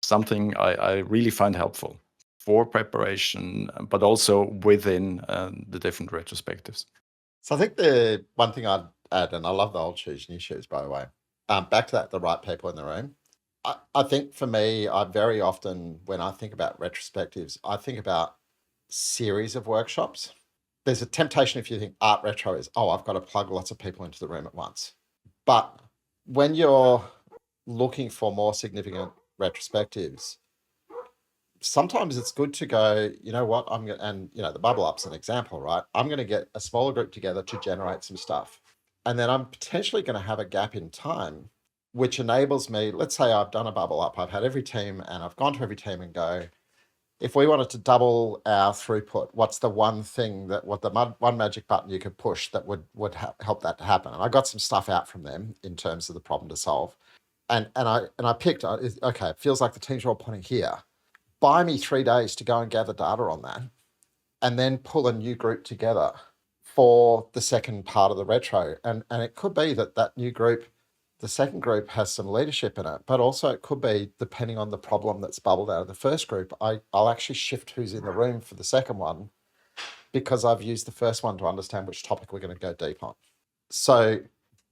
something I really find helpful for preparation, but also within the different retrospectives. So I think the one thing I'd add, and I love the old shoes, new shoes, by the way, back to that, the right people in the room. I think for me, I very often, when I think about retrospectives, I think about series of workshops. There's a temptation if you think art retro is, oh, I've got to plug lots of people into the room at once. But when you're looking for more significant retrospectives, sometimes it's good to go, you know what, the bubble up's an example, right? I'm going to get a smaller group together to generate some stuff. And then I'm potentially going to have a gap in time, which enables me, let's say I've done a bubble up, I've had every team and I've gone to every team and go, if we wanted to double our throughput, what's the one thing one magic button you could push that would help that to happen? And I got some stuff out from them in terms of the problem to solve. And I picked, okay, it feels like the teams are all pointing here. Buy me 3 days to go and gather data on that and then pull a new group together for the second part of the retro. And it could be that new group, the second group has some leadership in it, but also it could be, depending on the problem that's bubbled out of the first group, I'll actually shift who's in the room for the second one because I've used the first one to understand which topic we're going to go deep on. So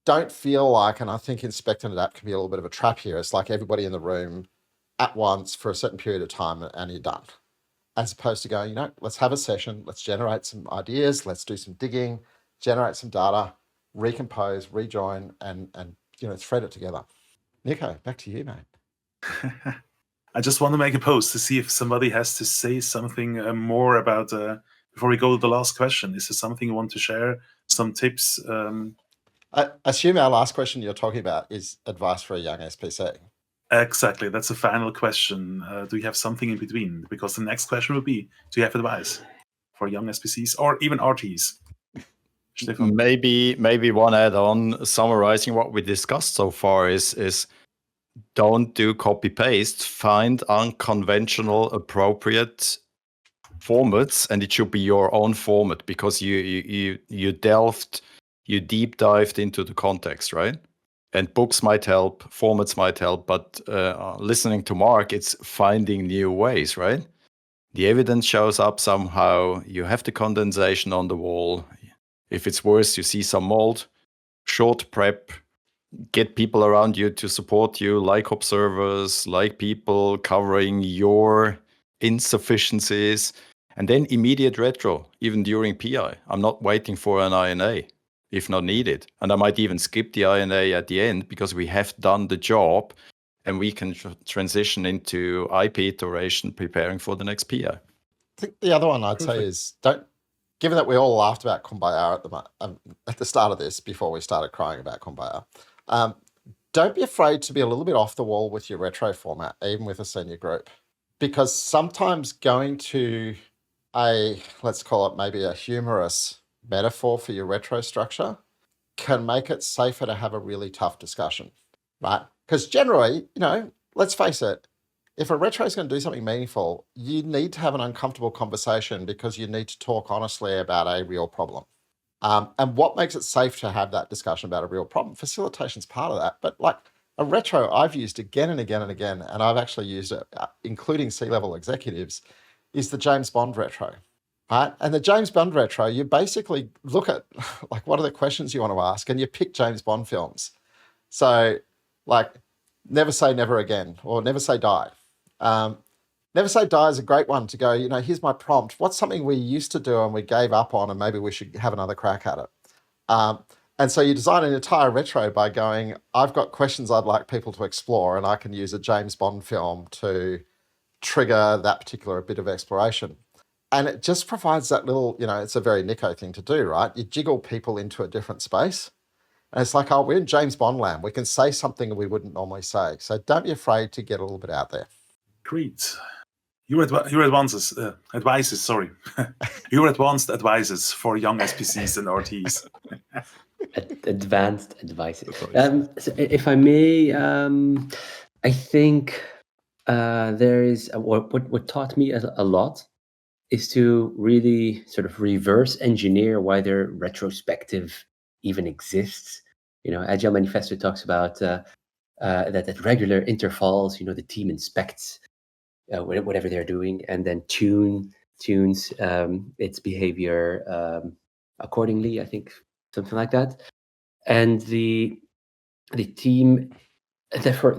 don't feel like, and I think inspect and adapt can be a little bit of a trap here. It's like everybody in the room at once for a certain period of time and you're done. As opposed to going, let's have a session, let's generate some ideas, let's do some digging, generate some data, recompose, rejoin, and thread it together. Niko, back to you, mate. I just want to make a post to see if somebody has to say something more about, before we go to the last question. Is there something you want to share, some tips? I assume our last question you're talking about is advice for a young SPC. Exactly. That's the final question. Do you have something in between? Because the next question would be, do you have advice for young SPCs or even RTs? Stephan? Maybe one add-on summarizing what we discussed so far is don't do copy-paste. Find unconventional, appropriate formats, and it should be your own format because you deep dived into the context, right? And books might help, formats might help, but listening to Mark, it's finding new ways, right? The evidence shows up somehow. You have the condensation on the wall. If it's worse, you see some mold. Short prep, get people around you to support you, like observers, like people covering your insufficiencies, and then immediate retro, even during PI. I'm not waiting for an INA if not needed. And I might even skip the INA at the end because we have done the job and we can transition into IP iteration, preparing for the next PI. I think the other one I'd say is given that we all laughed about Kumbaya at the start of this before we started crying about Kumbaya, don't be afraid to be a little bit off the wall with your retro format, even with a senior group, because sometimes going to let's call it maybe a humorous metaphor for your retro structure can make it safer to have a really tough discussion, right? Because generally, let's face it, if a retro is going to do something meaningful, you need to have an uncomfortable conversation because you need to talk honestly about a real problem. And what makes it safe to have that discussion about a real problem? Facilitation is part of that. But like a retro I've used again and again and again, and I've actually used it, including C-level executives, is the James Bond retro. Right? And the James Bond retro, you basically look at like what are the questions you want to ask, and you pick James Bond films. So like never say never again, or never say die. Never say die is a great one to go, here's my prompt. What's something we used to do and we gave up on and maybe we should have another crack at it? And so you design an entire retro by going, I've got questions I'd like people to explore, and I can use a James Bond film to trigger that particular bit of exploration. And it just provides that little, it's a very Niko thing to do, right? You jiggle people into a different space. And it's like, we're in James Bond land. We can say something we wouldn't normally say. So don't be afraid to get a little bit out there. Great. Your advances, sorry. Your advanced advices for young SPCs and RTs. Advanced advices. So if I may, I think there is what taught me a lot is to really sort of reverse engineer whether retrospective even exists. Agile Manifesto talks about that at regular intervals, the team inspects whatever they're doing and then tunes its behavior accordingly. I think something like that. And the team, therefore,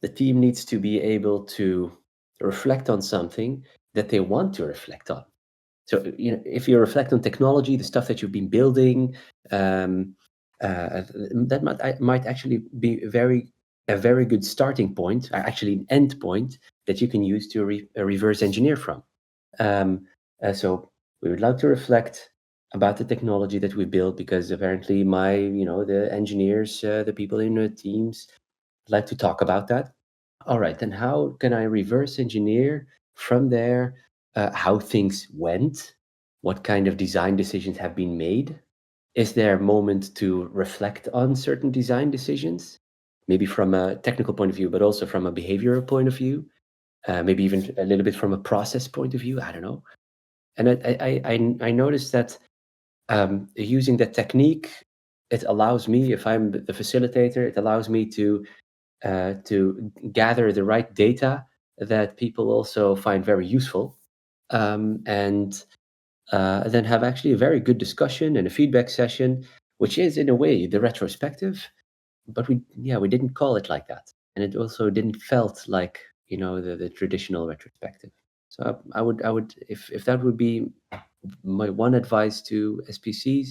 the team needs to be able to reflect on something that they want to reflect on. So, if you reflect on technology, the stuff that you've been building, that might actually be a very good starting point, actually an end point that you can use to reverse engineer from. So we would like to reflect about the technology that we build, because apparently the engineers, the people in the teams like to talk about that. All right, then how can I reverse engineer from there how things went? What kind of design decisions have been made? Is there a moment to reflect on certain design decisions? Maybe from a technical point of view, but also from a behavioral point of view. Maybe even a little bit from a process point of view. I don't know. And I noticed that using that technique, it allows me, if I'm the facilitator, it allows me to gather the right data that people also find very useful, and then have actually a very good discussion and a feedback session, which is in a way the retrospective, but we didn't call it like that, and it also didn't felt like the traditional retrospective. So I would if that would be my one advice to SPCs,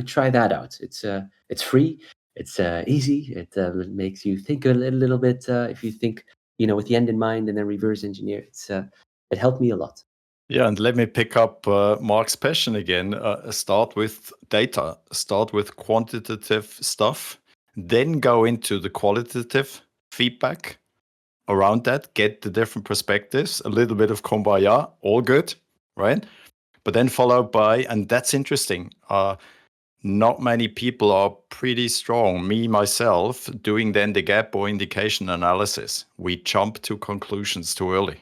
try that out. It's free, it's easy, it makes you think a little bit. If you think with the end in mind and then reverse engineer, it helped me a lot. Yeah, and let me pick up Mark's passion again. Start with data, start with quantitative stuff, then go into the qualitative feedback around that, get the different perspectives, a little bit of kumbaya, all good, right? But then followed by, and that's interesting, not many people are pretty strong, me, myself, doing then the gap or indication analysis. We jump to conclusions too early.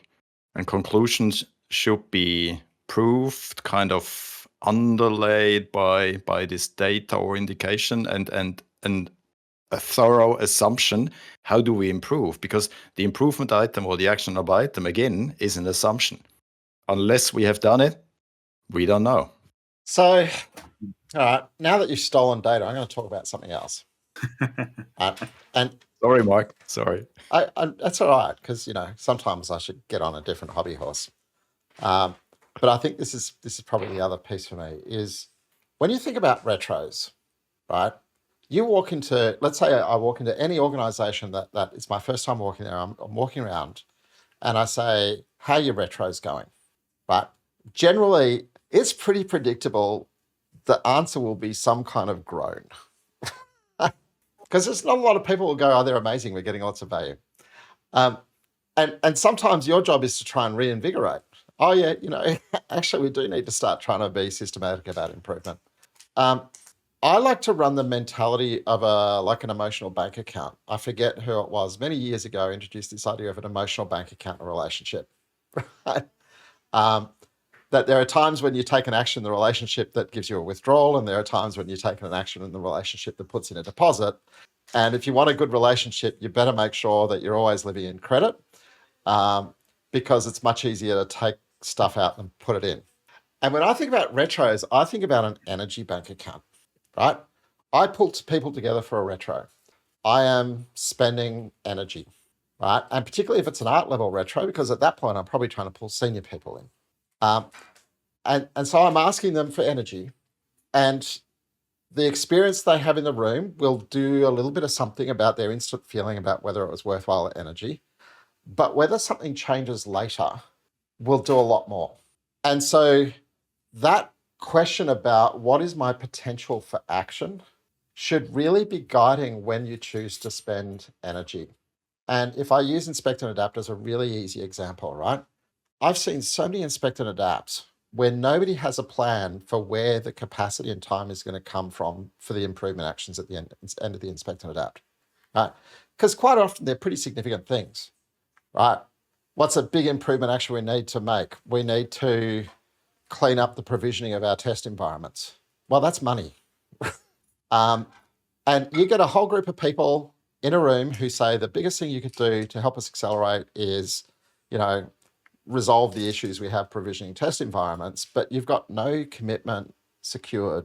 And conclusions should be proved, kind of underlaid by this data or indication, and a thorough assumption. How do we improve? Because the improvement item or the actionable item, again, is an assumption. Unless we have done it, we don't know. So, all right, now that you've stolen data, I'm going to talk about something else. And Sorry, Mark. Sorry. I that's all right, because sometimes I should get on a different hobby horse. But I think this is probably the other piece for me is when you think about retros, right? You walk into, let's say I walk into any organization that it's my first time walking there. I'm walking around, and I say, "How are your retros going?" Right? Generally, it's pretty predictable. The answer will be some kind of groan. Because there's not a lot of people who go, "Oh, they're amazing. We're getting lots of value." And sometimes your job is to try and reinvigorate. Oh yeah, actually we do need to start trying to be systematic about improvement. I like to run the mentality of an emotional bank account. I forget who it was. Many years ago, I introduced this idea of an emotional bank account and relationship. Right? That there are times when you take an action in the relationship that gives you a withdrawal, and there are times when you take an action in the relationship that puts in a deposit. And if you want a good relationship, you better make sure that you're always living in credit, because it's much easier to take stuff out and put it in. And when I think about retros, I think about an energy bank account, right? I pull people together for a retro. I am spending energy, right? And particularly if it's an art level retro, because at that point, I'm probably trying to pull senior people in. And so I'm asking them for energy, and the experience they have in the room will do a little bit of something about their instant feeling about whether it was worthwhile energy, but whether something changes later will do a lot more. And so that question about what is my potential for action should really be guiding when you choose to spend energy. And if I use inspect and adapt as a really easy example, right? I've seen so many inspect and adapts where nobody has a plan for where the capacity and time is going to come from for the improvement actions at the end of the inspect and adapt, right? Because quite often they're pretty significant things, right? What's a big improvement action we need to make? We need to clean up the provisioning of our test environments. Well, that's money. And you get a whole group of people in a room who say the biggest thing you could do to help us accelerate is, resolve the issues we have provisioning test environments, but you've got no commitment secured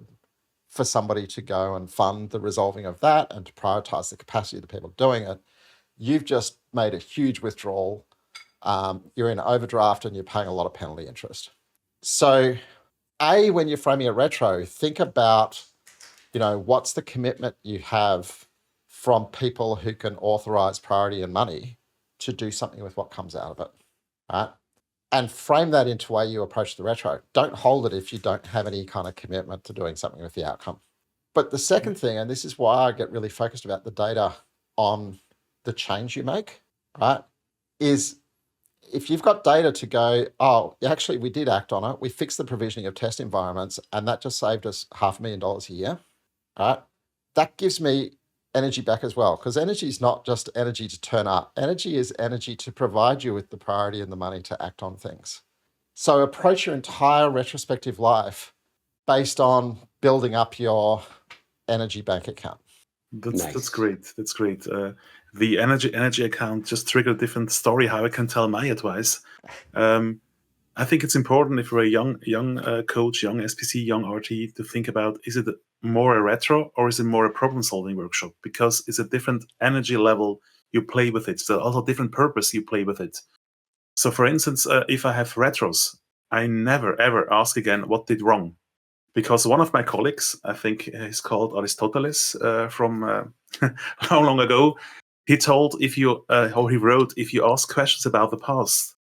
for somebody to go and fund the resolving of that and to prioritize the capacity of the people doing it. You've just made a huge withdrawal. You're in overdraft and you're paying a lot of penalty interest. So when you're framing a retro, think about, what's the commitment you have from people who can authorize priority and money to do something with what comes out of it, right? And frame that into the way you approach the retro. Don't hold it if you don't have any kind of commitment to doing something with the outcome. But the second thing, and this is why I get really focused about the data on the change you make, right, is if you've got data to go, oh, actually, we did act on it. We fixed the provisioning of test environments, and that just saved us $500,000 a year, right? That gives me energy back as well, because energy is not just energy to turn up. Energy is energy to provide you with the priority and the money to act on things. So approach your entire retrospective life based on building up your energy bank account. That's great. That's great. The energy account just triggered a different story how I can tell my advice. I think it's important if we're a young coach, young SPC, young RT to think about, is it more a retro or is it more a problem-solving workshop? Because it's a different energy level you play with it. So also different purpose you play with it. So for instance, if I have retros, I never ever ask again what did wrong. Because one of my colleagues, I think he's called Aristoteles from how long ago, he told he wrote, if you ask questions about the past,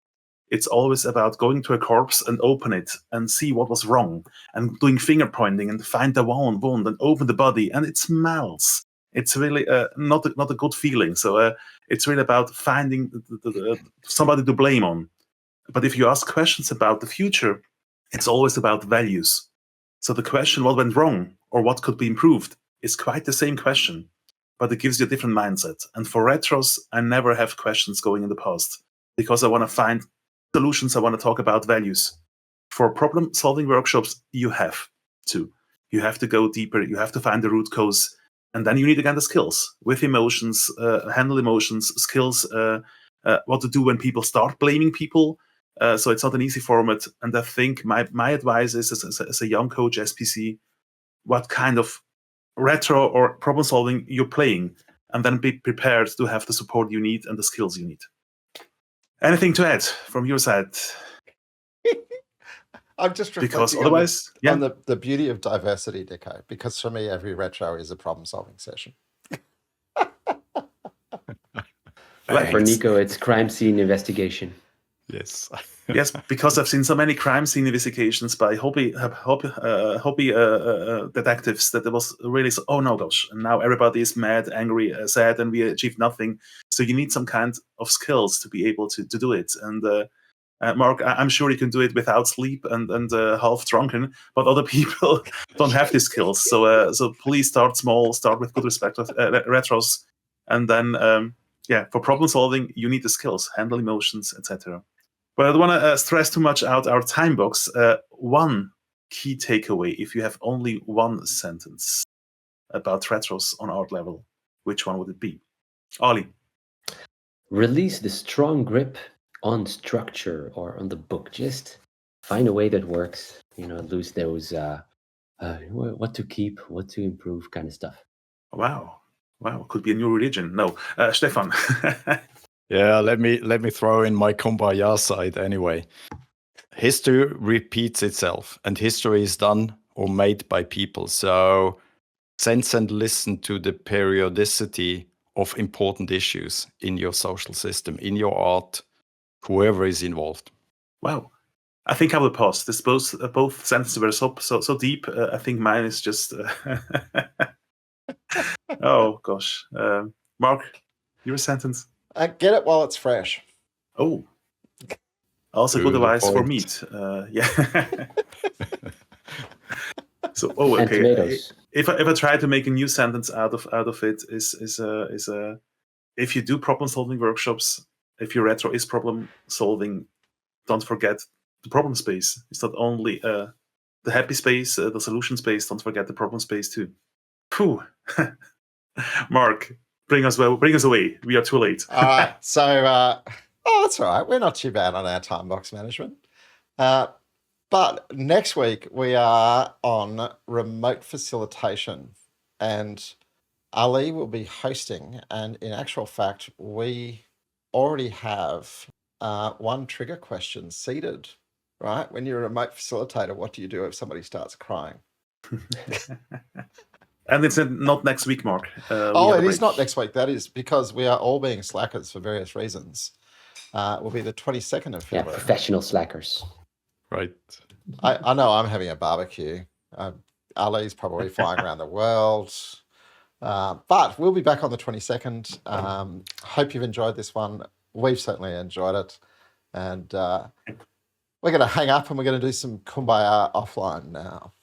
it's always about going to a corpse and open it and see what was wrong and doing finger pointing and find the wound and open the body and it smells. It's really not a good feeling. So it's really about finding somebody to blame on. But if you ask questions about the future, it's always about values. So the question, what went wrong or what could be improved, is quite the same question, but it gives you a different mindset. And for retros, I never have questions going in the past because I want to find solutions, I want to talk about values. For problem-solving workshops, you have to. You have to go deeper. You have to find the root cause. And then you need, again, the skills with emotions, handle emotions, skills, what to do when people start blaming people. So it's not an easy format. And I think my advice is, as a young coach, SPC, what kind of retro or problem solving you're playing, and then be prepared to have the support you need and the skills you need. Anything to add from your side? I'm just Because reflecting otherwise, on the beauty of diversity, Niko, because for me, every retro is a problem-solving session. For Niko, it's crime scene investigation. Yes. Yes, because I've seen so many crime scene investigations by hobby detectives that it was really so, oh no gosh, and now everybody is mad, angry, sad, and we achieved nothing. So you need some kind of skills to be able to do it. And Mark, I'm sure you can do it without sleep and half drunken, but other people don't have these skills. So please start small, start with good respect of retros, and then for problem solving, you need the skills, handle emotions, etc. But I don't want to stress too much out our time box. One key takeaway, if you have only one sentence about retros on art level, which one would it be? Ali. Release the strong grip on structure or on the book. Just find a way that works. Lose those what to keep, what to improve kind of stuff. Wow, could be a new religion. No, Stephan. Yeah, let me throw in my kumbaya side anyway. History repeats itself, and history is done or made by people. So sense and listen to the periodicity of important issues in your social system, in your art, whoever is involved. Wow. I think I will pause. This both sentences were so deep. I think mine is just oh gosh. Mark, your sentence. Get it while it's fresh. Oh, also good advice for meat. Yeah. So, okay. And tomatoes. If I try to make a new sentence out of it, is if you do problem solving workshops, if your retro is problem solving, don't forget the problem space. It's not only the happy space, the solution space. Don't forget the problem space too. Phew. Mark, bring us away. We are too late. All right. So, that's all right. We're not too bad on our time box management. But next week we are on remote facilitation, and Ali will be hosting. And in actual fact, we already have one trigger question seeded, right? When you're a remote facilitator, what do you do if somebody starts crying? And it's not next week, Mark. It is not next week. That is because we are all being slackers for various reasons. It will be the 22nd of February. Yeah, professional slackers. Right. I know I'm having a barbecue. Ali's probably flying around the world. But we'll be back on the 22nd. Hope you've enjoyed this one. We've certainly enjoyed it. And we're going to hang up and we're going to do some kumbaya offline now.